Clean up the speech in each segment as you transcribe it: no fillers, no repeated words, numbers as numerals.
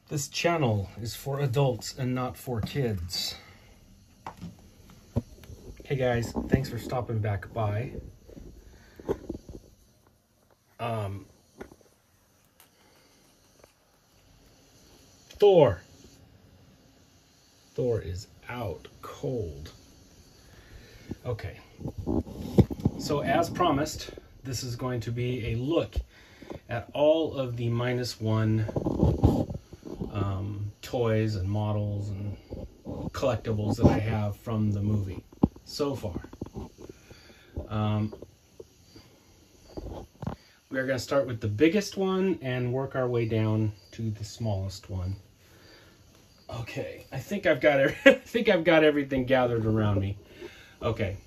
This channel is for adults and not for kids. Hey guys, thanks for stopping back by. Thor is out cold. Okay, so as promised, this is going to be a look at all of the -1 toys and models and collectibles that I have from the movie so far. We're going to start with the biggest one and work our way down to the smallest one. Okay, I think I've got everything gathered around me. Okay,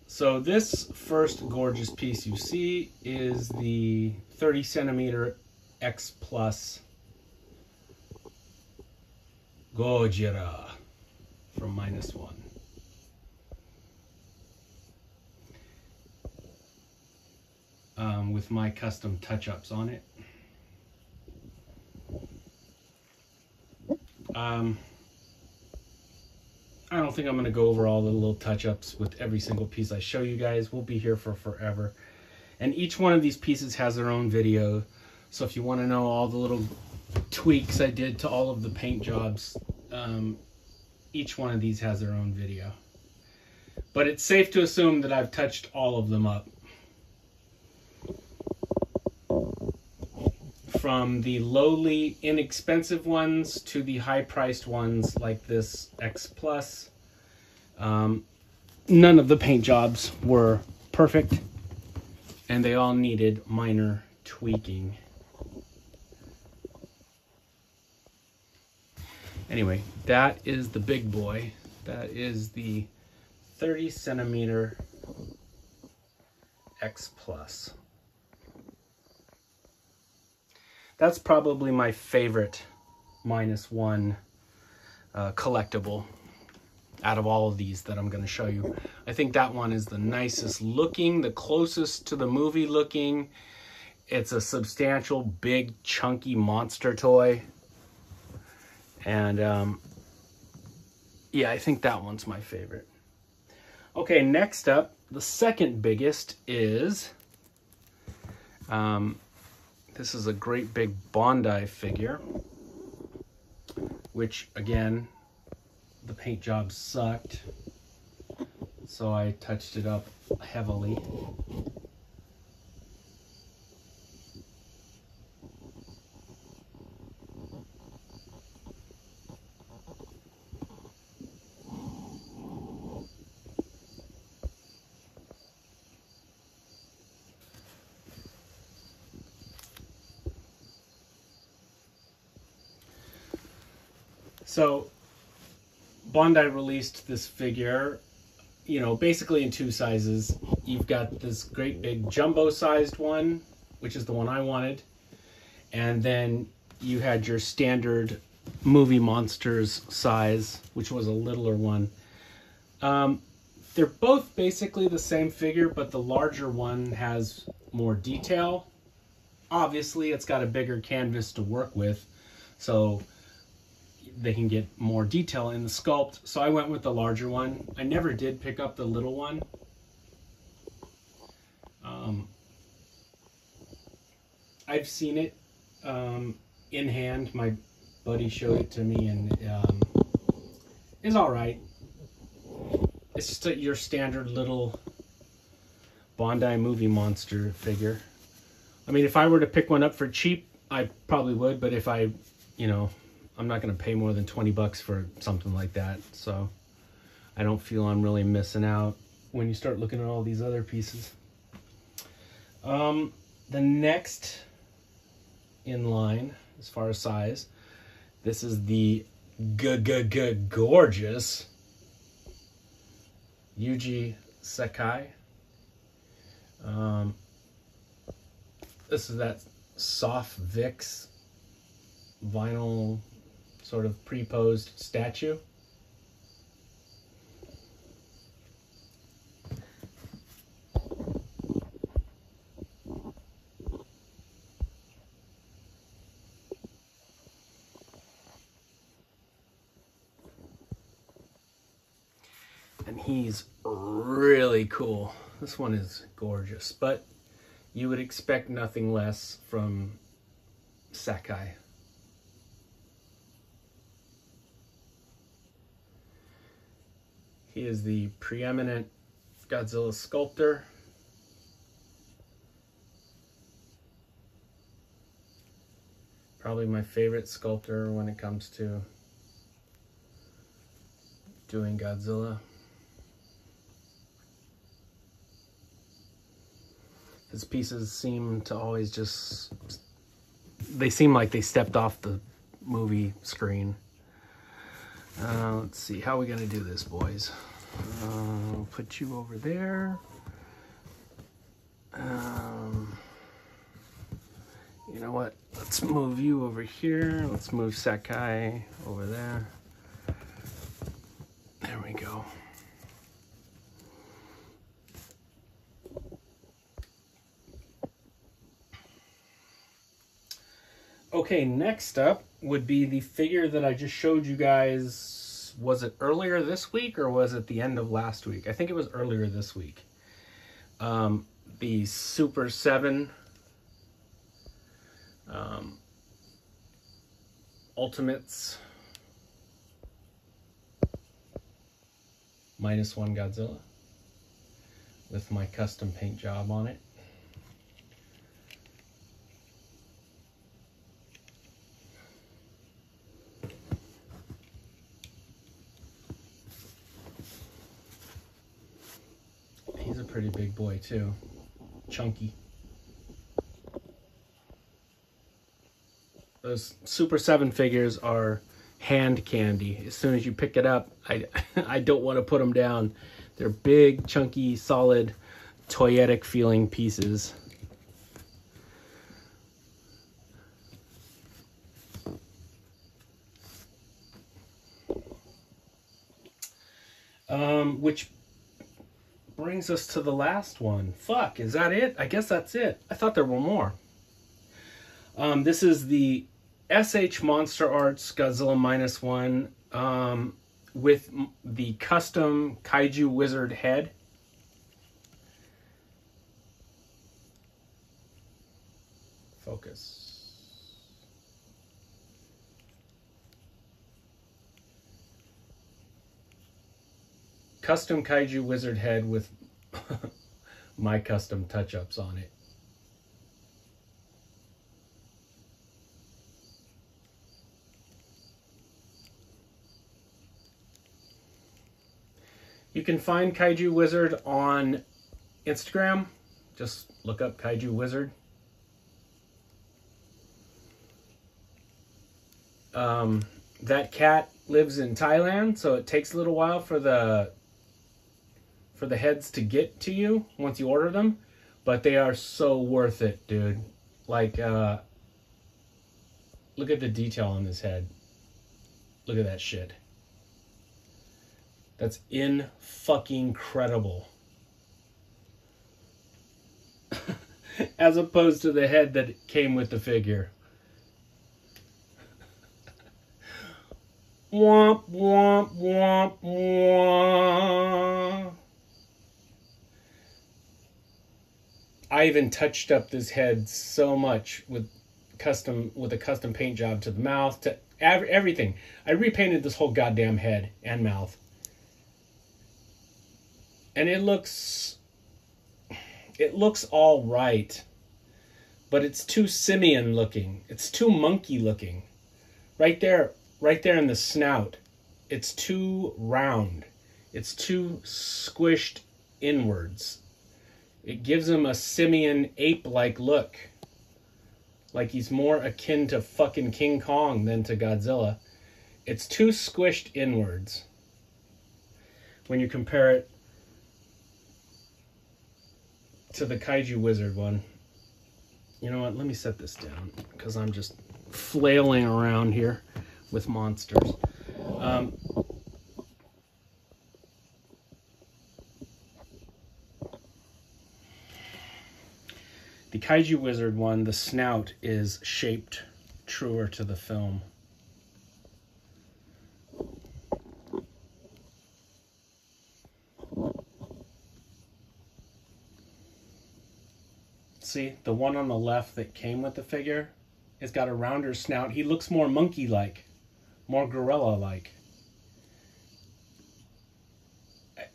so this first gorgeous piece you see is the 30 centimeter X Plus Godzilla from -1. With my custom touch-ups on it. I don't think I'm going to go over all the little touch-ups with every single piece I show you guys. We'll be here for forever. And each one of these pieces has their own video. So if you want to know all the little tweaks I did to all of the paint jobs, each one of these has their own video. But it's safe to assume that I've touched all of them up. From the lowly, inexpensive ones to the high-priced ones like this X Plus. None of the paint jobs were perfect, and they all needed minor tweaking. Anyway, that is the big boy. That is the 30 centimeter X Plus. That's probably my favorite -1 collectible out of all of these that I'm going to show you. I think that one is the nicest looking, the closest to the movie looking. It's a substantial, big, chunky monster toy. And yeah, I think that one's my favorite. Okay, next up, the second biggest is... this is a great big Bondi figure, which again, the paint job sucked, so I touched it up heavily. So Bondi released this figure, you know, basically in two sizes. You've got this great big jumbo sized one, which is the one I wanted. And then you had your standard movie monsters size, which was a littler one. They're both basically the same figure, but the larger one has more detail. Obviously, it's got a bigger canvas to work with, so they can get more detail in the sculpt. So I went with the larger one. I never did pick up the little one. I've seen it in hand. My buddy showed it to me, and it's all right. It's just your standard little Bondi movie monster figure. I mean, if I were to pick one up for cheap, I probably would, but if I, you know, I'm not going to pay more than 20 bucks for something like that. So I don't feel I'm really missing out when you start looking at all these other pieces. The next in line, as far as size, this is the gorgeous Yuji Sakai. This is that soft VIX vinyl sort of pre-posed statue. And he's really cool. This one is gorgeous, but you would expect nothing less from Sakai. He is the preeminent Godzilla sculptor. Probably my favorite sculptor when it comes to doing Godzilla. His pieces seem to always just, they seem like they stepped off the movie screen. Let's see, how are we gonna do this, boys? I'll put you over there. You know what? Let's move you over here. Let's move Sakai over there. There we go. Okay, next up would be the figure that I just showed you guys. Was it earlier this week or was it the end of last week? I think it was earlier this week. The Super 7 Ultimates -1 Godzilla with my custom paint job on it. He's a pretty big boy too, chunky. Those Super 7 figures are hand candy. As soon as you pick it up, I don't want to put them down. They're big, chunky, solid, toyetic feeling pieces. Which brings us to the last one. Fuck, is that it? I guess that's it. I thought there were more. This is the SH Monster Arts Godzilla -1 with the custom Kaiju Wizard head. Focus. Custom Kaiju Wizard head with my custom touch-ups on it. You can find Kaiju Wizard on Instagram. Just look up Kaiju Wizard. That cat lives in Thailand, so it takes a little while for the heads to get to you once you order them, but they are so worth it, dude. Like, look at the detail on this head. Look at that shit. That's in-fucking-credible. As opposed to the head that came with the figure. Womp, womp, womp, womp. I even touched up this head so much with a custom paint job to the mouth, to everything. I repainted this whole goddamn head and mouth. And it looks all right, but it's too simian looking. It's too monkey looking. Right there in the snout, it's too round. It's too squished inwards. It gives him a simian ape-like look. Like he's more akin to fucking King Kong than to Godzilla. It's too squished inwards when you compare it to the Kaiju Wizard one. You know what? Let me set this down because I'm just flailing around here with monsters. The Kaiju Wizard one, the snout is shaped truer to the film. the one on the left that came with the figure, has got a rounder snout. He looks more monkey-like, more gorilla-like.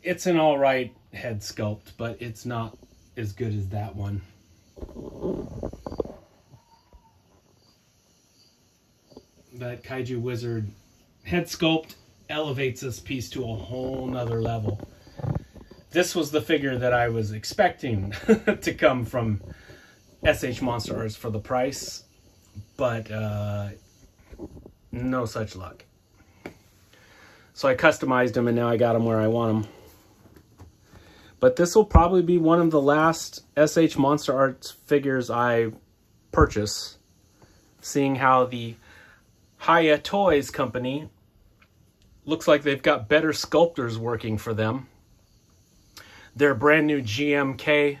It's an alright head sculpt, but it's not as good as that one. That Kaiju Wizard head sculpt elevates this piece to a whole nother level. This was the figure that I was expecting to come from SH Monster Arts for the price, but no such luck. So I customized him, and now I got him where I want him. But this will probably be one of the last SH Monster Arts figures I purchase, seeing how the Hiya Toys company looks like they've got better sculptors working for them. Their brand new GMK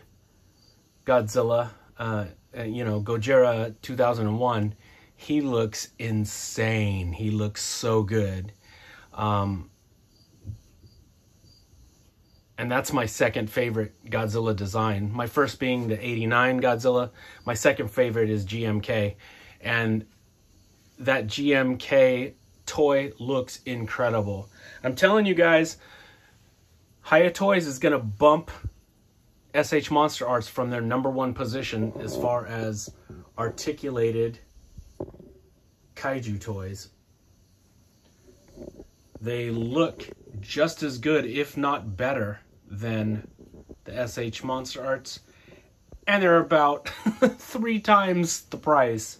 Godzilla, you know, Gojira 2001, he looks insane. He looks so good. And that's my second favorite Godzilla design. My first being the 89 Godzilla. My second favorite is GMK. And that GMK toy looks incredible. I'm telling you guys, Hiya Toys is going to bump SH Monster Arts from their #1 position as far as articulated kaiju toys. They look just as good, if not better, than the SH Monster Arts, and they're about 3 times the price.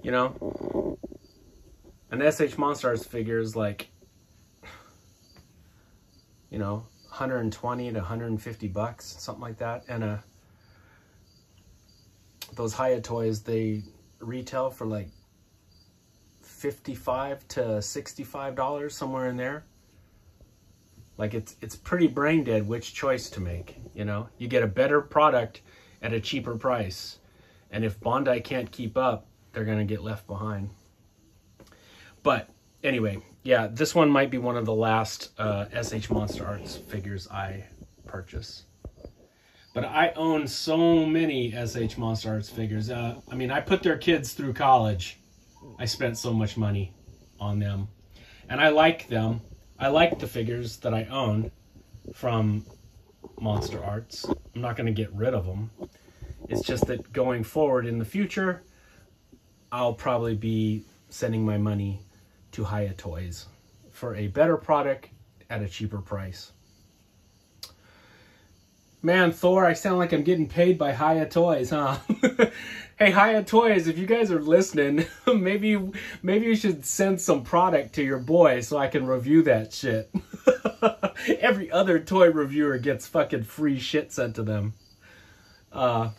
You know, an SH Monster Arts figure is like, you know, 120 to 150 bucks, something like that. And those Hiya Toys, they retail for like $55 to $65, somewhere in there. Like, it's pretty brain dead which choice to make, you know? You get a better product at a cheaper price. And if Bandai can't keep up, they're going to get left behind. But anyway, yeah, this one might be one of the last SH Monster Arts figures I purchase. But I own so many SH Monster Arts figures. I mean, I put their kids through college. I spent so much money on them. And I like them. I like the figures that I own from Monster Arts. I'm not going to get rid of them. It's just that going forward in the future, I'll probably be sending my money to Hiya Toys for a better product at a cheaper price. Man, Thor, I sound like I'm getting paid by Hiya Toys, huh? Hey, Hiya Toys, if you guys are listening, maybe you should send some product to your boy so I can review that shit. Every other toy reviewer gets fucking free shit sent to them. No,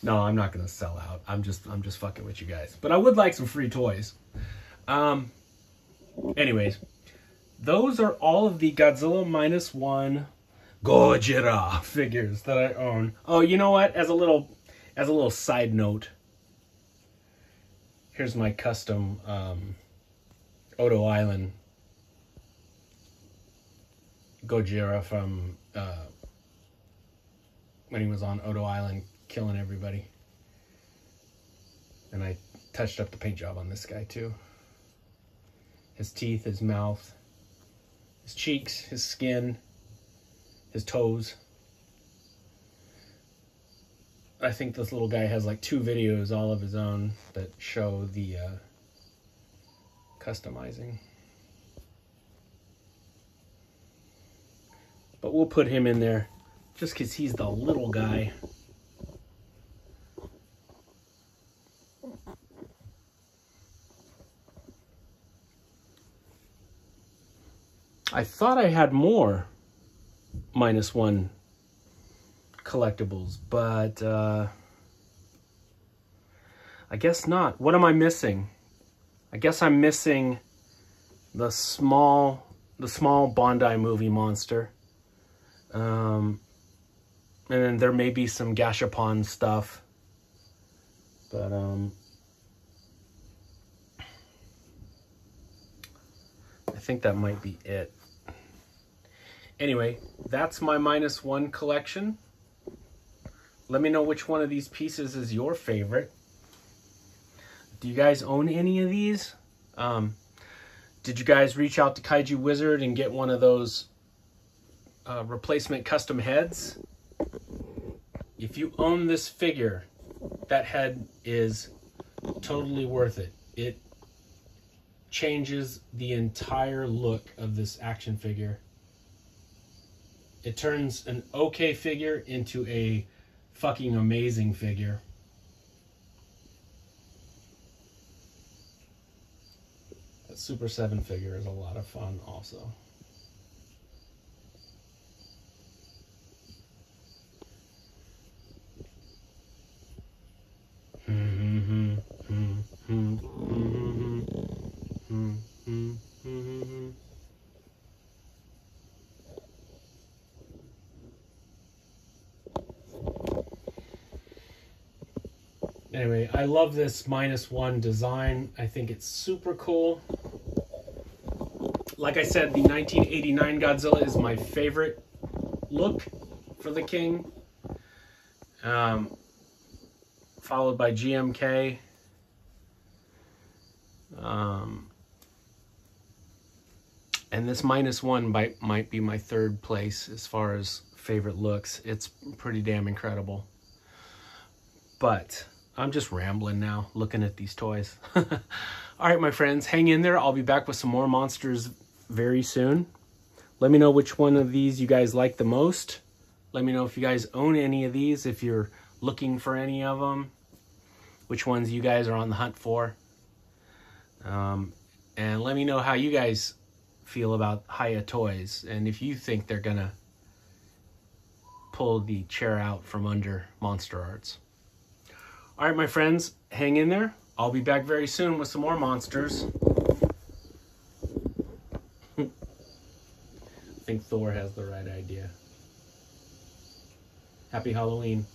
I'm not gonna sell out. I'm just fucking with you guys. But I would like some free toys. Anyways, those are all of the Godzilla -1 Gojira figures that I own. Oh, you know what? As a little side note, here's my custom Odo Island Gojira from when he was on Odo Island killing everybody. And I touched up the paint job on this guy too. His teeth, his mouth, his cheeks, his skin, his toes. I think this little guy has like 2 videos all of his own that show the customizing. But we'll put him in there just because he's the little guy. I thought I had more -1 collectibles, but I guess not. What am I missing? I guess I'm missing the small Bandai movie monster. And then there may be some Gashapon stuff. But I think that might be it. Anyway, that's my -1 collection. Let me know which one of these pieces is your favorite. Do you guys own any of these? Did you guys reach out to Kaiju Wizard and get one of those replacement custom heads? If you own this figure, that head is totally worth it. It changes the entire look of this action figure. It turns an okay figure into a fucking amazing figure. That Super 7 figure is a lot of fun also. Anyway, I love this -1 design. I think it's super cool. Like I said, the 1989 Godzilla is my favorite look for the King. Followed by GMK. And this -1 might be my third place as far as favorite looks. It's pretty damn incredible. But I'm just rambling now, looking at these toys. All right, my friends, hang in there. I'll be back with some more monsters very soon. Let me know which one of these you guys like the most. Let me know if you guys own any of these, if you're looking for any of them, which ones you guys are on the hunt for. And let me know how you guys feel about Hiya Toys, and if you think they're gonna pull the chair out from under Monster Arts. All right, my friends, hang in there. I'll be back very soon with some more monsters. I think Thor has the right idea. Happy Halloween.